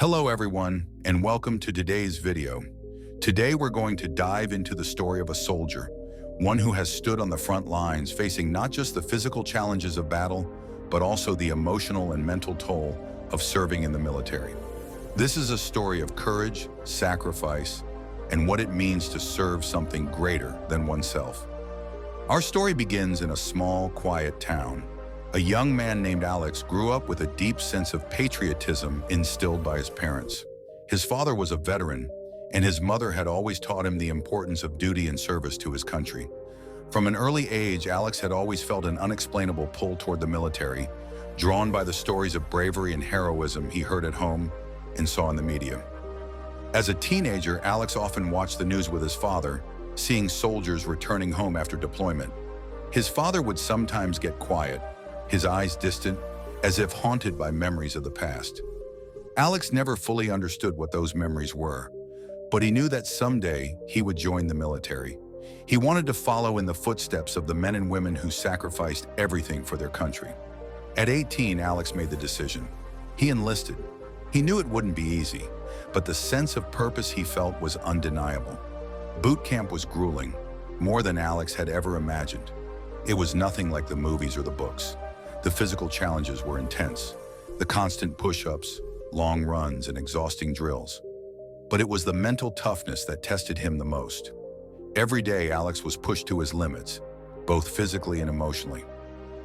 Hello everyone, and welcome to today's video. Today we're going to dive into the story of a soldier, one who has stood on the front lines facing not just the physical challenges of battle, but also the emotional and mental toll of serving in the military. This is a story of courage, sacrifice, and what it means to serve something greater than oneself. Our story begins in a small, quiet town. A young man named Alex grew up with a deep sense of patriotism instilled by his parents. His father was a veteran, and his mother had always taught him the importance of duty and service to his country. From an early age, Alex had always felt an unexplainable pull toward the military, drawn by the stories of bravery and heroism he heard at home and saw in the media. As a teenager, Alex often watched the news with his father, seeing soldiers returning home after deployment. His father would sometimes get quiet, his eyes distant, as if haunted by memories of the past. Alex never fully understood what those memories were, but he knew that someday he would join the military. He wanted to follow in the footsteps of the men and women who sacrificed everything for their country. At 18, Alex made the decision. He enlisted. He knew it wouldn't be easy, but the sense of purpose he felt was undeniable. Boot camp was grueling, more than Alex had ever imagined. It was nothing like the movies or the books. The physical challenges were intense, the constant push-ups, long runs, and exhausting drills. But it was the mental toughness that tested him the most. Every day, Alex was pushed to his limits, both physically and emotionally.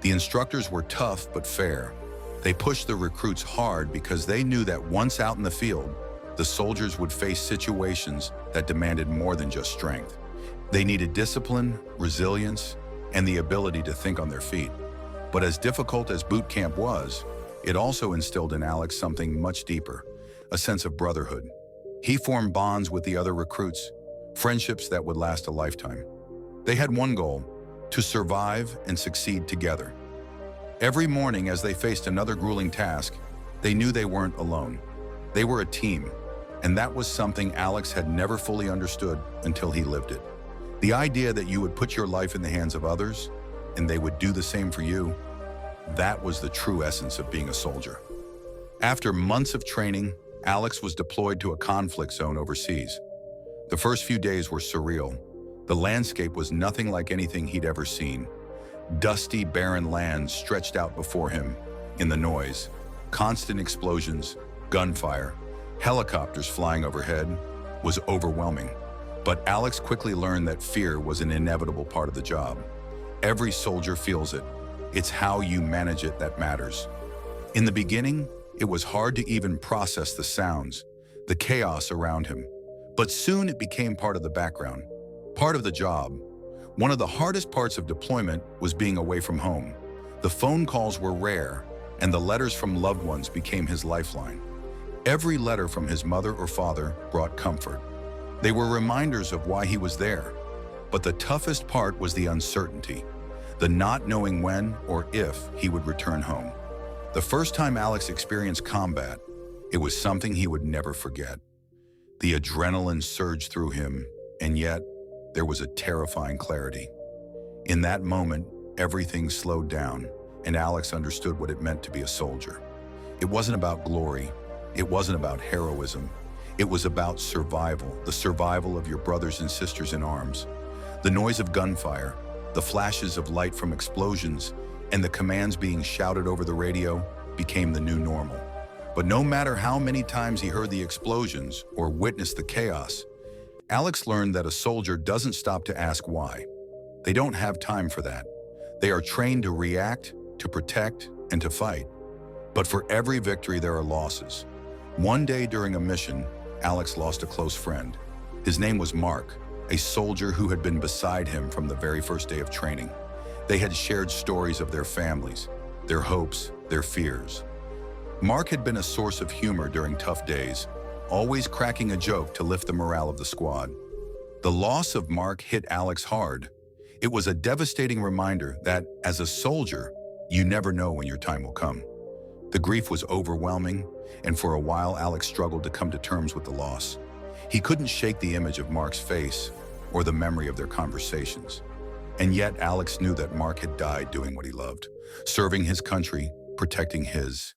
The instructors were tough but fair. They pushed the recruits hard because they knew that once out in the field, the soldiers would face situations that demanded more than just strength. They needed discipline, resilience, and the ability to think on their feet. But as difficult as boot camp was, it also instilled in Alex something much deeper, a sense of brotherhood. He formed bonds with the other recruits, friendships that would last a lifetime. They had one goal: to survive and succeed together. Every morning as they faced another grueling task, they knew they weren't alone. They were a team, and that was something Alex had never fully understood until he lived it. The idea that you would put your life in the hands of others, and they would do the same for you, that was the true essence of being a soldier. After months of training, Alex was deployed to a conflict zone overseas. The first few days were surreal. The landscape was nothing like anything he'd ever seen. Dusty, barren lands stretched out before him. In the noise, constant explosions, gunfire, helicopters flying overhead was overwhelming. But Alex quickly learned that fear was an inevitable part of the job. Every soldier feels it. It's how you manage it that matters. In the beginning, it was hard to even process the sounds, the chaos around him. But soon it became part of the background, part of the job. One of the hardest parts of deployment was being away from home. The phone calls were rare, and the letters from loved ones became his lifeline. Every letter from his mother or father brought comfort. They were reminders of why he was there. But the toughest part was the uncertainty, the not knowing when or if he would return home. The first time Alex experienced combat, it was something he would never forget. The adrenaline surged through him, and yet there was a terrifying clarity. In that moment, everything slowed down, and Alex understood what it meant to be a soldier. It wasn't about glory. It wasn't about heroism. It was about survival, the survival of your brothers and sisters in arms. The noise of gunfire, the flashes of light from explosions, and the commands being shouted over the radio became the new normal. But no matter how many times he heard the explosions or witnessed the chaos, Alex learned that a soldier doesn't stop to ask why. They don't have time for that. They are trained to react, to protect, and to fight. But for every victory, there are losses. One day during a mission, Alex lost a close friend. His name was Mark, a soldier who had been beside him from the very first day of training. They had shared stories of their families, their hopes, their fears. Mark had been a source of humor during tough days, always cracking a joke to lift the morale of the squad. The loss of Mark hit Alex hard. It was a devastating reminder that, as a soldier, you never know when your time will come. The grief was overwhelming, and for a while Alex struggled to come to terms with the loss. He couldn't shake the image of Mark's face or the memory of their conversations. And yet Alex knew that Mark had died doing what he loved, serving his country, protecting his.